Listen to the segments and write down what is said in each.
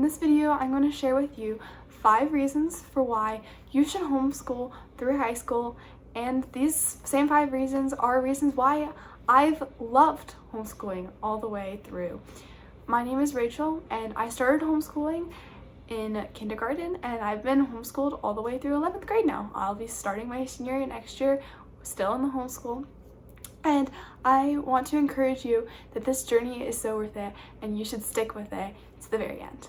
this video, I'm going to share with you 5 reasons for why you should homeschool through high school, and these same 5 reasons are reasons why I've loved homeschooling all the way through. My name is Rachel, and I started homeschooling in kindergarten, and I've been homeschooled all the way through 11th grade now. I'll be starting my senior year next year, still in the homeschool. And I want to encourage you that this journey is so worth it, and you should stick with it to the very end.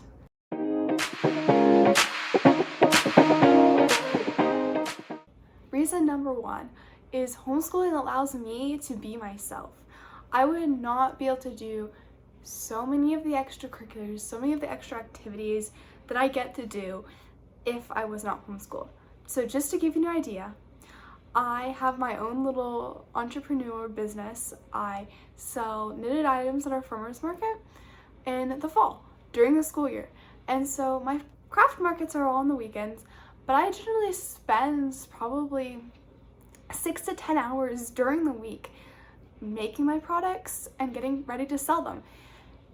Reason number 1 is homeschooling allows me to be myself. I would not be able to do so many of the extracurriculars, so many of the extra activities that I get to do if I was not homeschooled. So just to give you an idea, I have my own little entrepreneur business. I sell knitted items at our farmers market in the fall during the school year. And so my craft markets are all on the weekends, but I generally spend probably 6 to 10 hours during the week making my products and getting ready to sell them.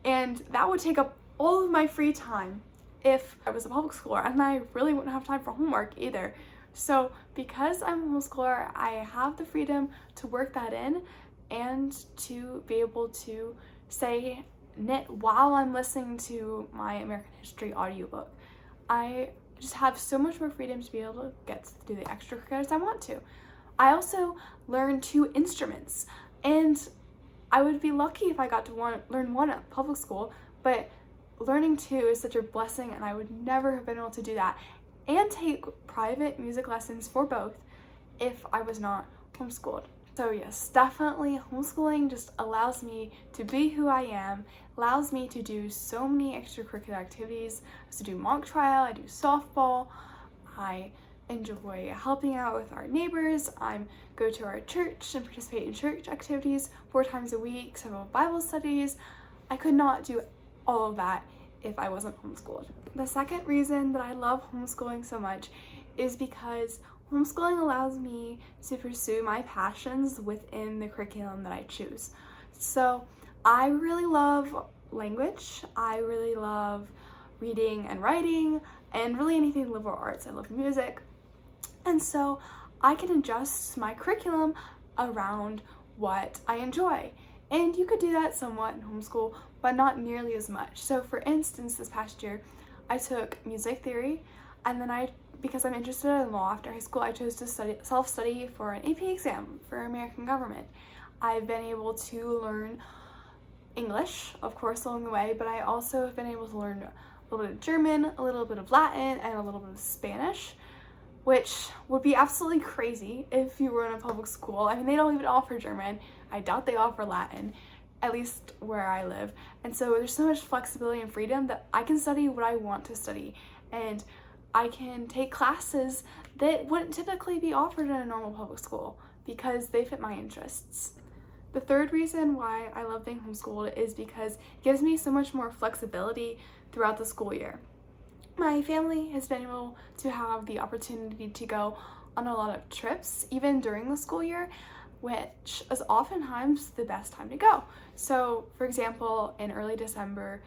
And that would take up all of my free time if I was a public schooler, and I really wouldn't have time for homework either. So because I'm a homeschooler, I have the freedom to work that in and to be able to say knit while I'm listening to my American history audiobook. I just have so much more freedom to be able to get to do the extracurriculars I want to. I also learned 2 instruments, and I would be lucky if I got to learn one at public school, but learning 2 is such a blessing, and I would never have been able to do that and take private music lessons for both if I was not homeschooled. So yes, definitely homeschooling just allows me to be who I am, allows me to do so many extracurricular activities. I do mock trial, I do softball, I enjoy helping out with our neighbors, I go to our church and participate in church activities 4 times a week, several Bible studies. I could not do all of that if I wasn't homeschooled. The second reason that I love homeschooling so much is because homeschooling allows me to pursue my passions within the curriculum that I choose. So I really love language, I really love reading and writing, and really anything liberal arts. I love music. And so I can adjust my curriculum around what I enjoy. And you could do that somewhat in homeschool, but not nearly as much. So for instance, this past year, I took music theory, and then because I'm interested in law after high school, I chose to self-study for an AP exam for American government. I've been able to learn English, of course, along the way, but I also have been able to learn a little bit of German, a little bit of Latin, and a little bit of Spanish, which would be absolutely crazy if you were in a public school. I mean, they don't even offer German. I doubt they offer Latin, at least where I live. And so there's so much flexibility and freedom that I can study what I want to study, and I can take classes that wouldn't typically be offered in a normal public school because they fit my interests. The third reason why I love being homeschooled is because it gives me so much more flexibility throughout the school year. My family has been able to have the opportunity to go on a lot of trips, even during the school year, which is oftentimes the best time to go. So, for example, in early December,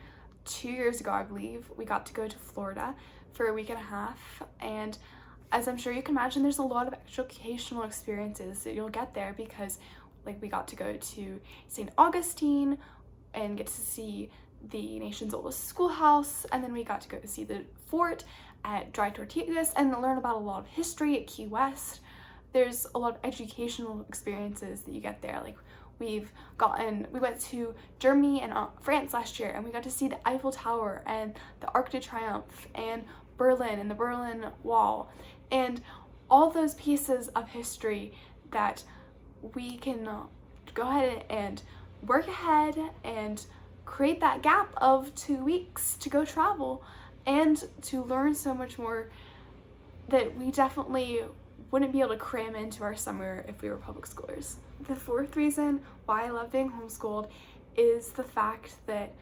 2 years ago, I believe, we got to go to Florida for a week and a half, and as I'm sure you can imagine, there's a lot of educational experiences that you'll get there because, like, we got to go to St. Augustine and get to see the nation's oldest schoolhouse, and then we got to go to see the fort at Dry Tortugas and learn about a lot of history at Key West. There's a lot of educational experiences that you get there. Like, we went to Germany and France last year, and we got to see the Eiffel Tower and the Arc de Triomphe and Berlin and the Berlin Wall, and all those pieces of history that we can go ahead and work ahead and create that gap of 2 weeks to go travel and to learn so much more that we definitely wouldn't be able to cram into our summer if we were public schoolers. The fourth reason why I love being homeschooled is the fact that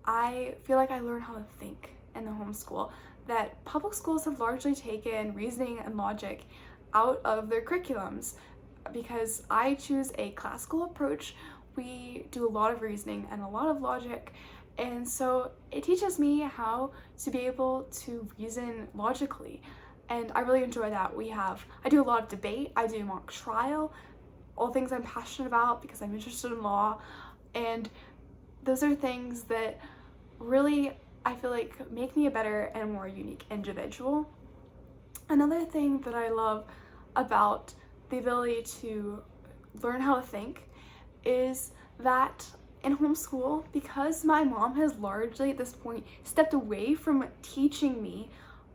I feel like I learn how to think in the homeschool, that public schools have largely taken reasoning and logic out of their curriculums. Because I choose a classical approach, we do a lot of reasoning and a lot of logic, And so it teaches me how to be able to reason logically. And I really enjoy that. I do a lot of debate, I do mock trial, all things I'm passionate about because I'm interested in law. And those are things that really, I feel like, make me a better and more unique individual. Another thing that I love about the ability to learn how to think is that in homeschool, because my mom has largely at this point stepped away from teaching me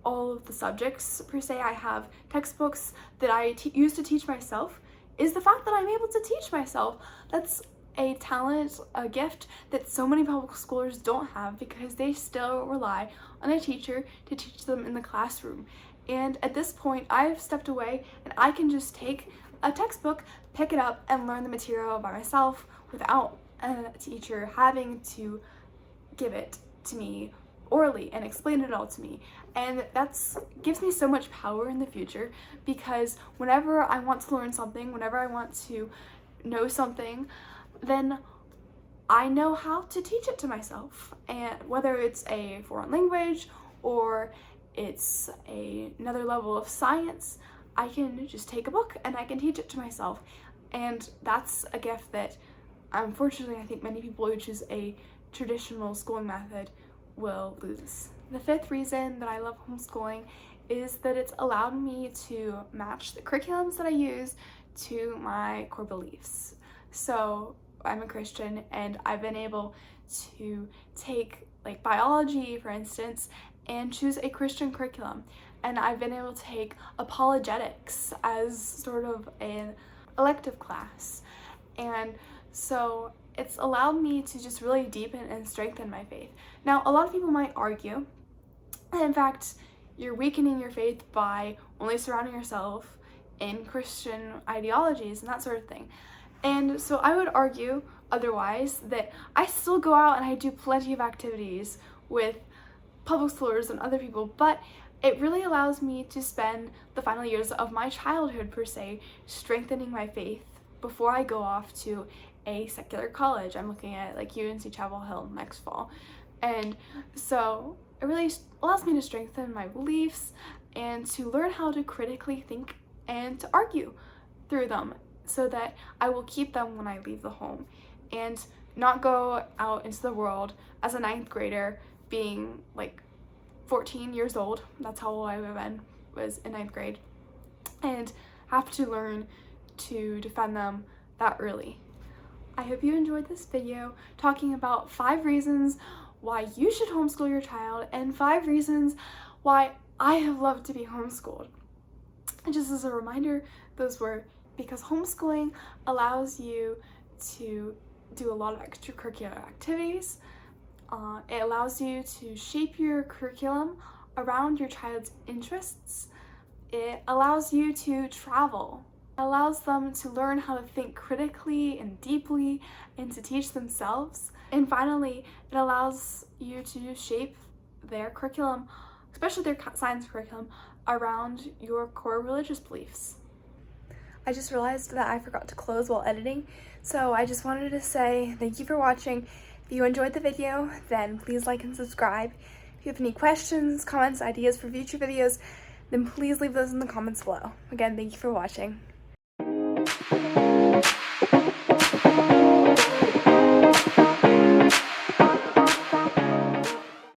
all of the subjects per se, I have textbooks that I use to teach myself, is the fact that I'm able to teach myself. That's a talent, a gift that so many public schoolers don't have because they still rely on a teacher to teach them in the classroom. And at this point, I've stepped away and I can just take a textbook, pick it up, and learn the material by myself without a teacher having to give it to me orally and explain it all to me. And that's gives me so much power in the future, because whenever I want to learn something, whenever I want to know something, then I know how to teach it to myself. And whether it's a foreign language or it's another level of science, I can just take a book and I can teach it to myself. And that's a gift that unfortunately I think many people who choose a traditional schooling method will lose. The fifth reason that I love homeschooling is that it's allowed me to match the curriculums that I use to my core beliefs. So I'm a Christian and I've been able to take like biology, for instance, and choose a Christian curriculum. And I've been able to take apologetics as sort of an elective class. And so it's allowed me to just really deepen and strengthen my faith. Now, a lot of people might argue that in fact, you're weakening your faith by only surrounding yourself in Christian ideologies and that sort of thing. And so I would argue otherwise, that I still go out and I do plenty of activities with public schoolers and other people, but it really allows me to spend the final years of my childhood, per se, strengthening my faith before I go off to a secular college. I'm looking at like UNC Chapel Hill next fall. And so it really allows me to strengthen my beliefs and to learn how to critically think and to argue through them so that I will keep them when I leave the home and not go out into the world as a 9th grader being like 14 years old. That's how old I would have been, was in 9th grade, and have to learn to defend them that early. I hope you enjoyed this video talking about 5 reasons why you should homeschool your child and 5 reasons why I have loved to be homeschooled. And just as a reminder, those were because homeschooling allows you to do a lot of extracurricular activities. It allows you to shape your curriculum around your child's interests. It allows you to travel. It allows them to learn how to think critically and deeply and to teach themselves. And finally, it allows you to shape their curriculum, especially their science curriculum, around your core religious beliefs. I just realized that I forgot to close while editing, so I just wanted to say thank you for watching. If you enjoyed the video, then please like and subscribe. If you have any questions, comments, ideas for future videos, then please leave those in the comments below. Again, thank you for watching.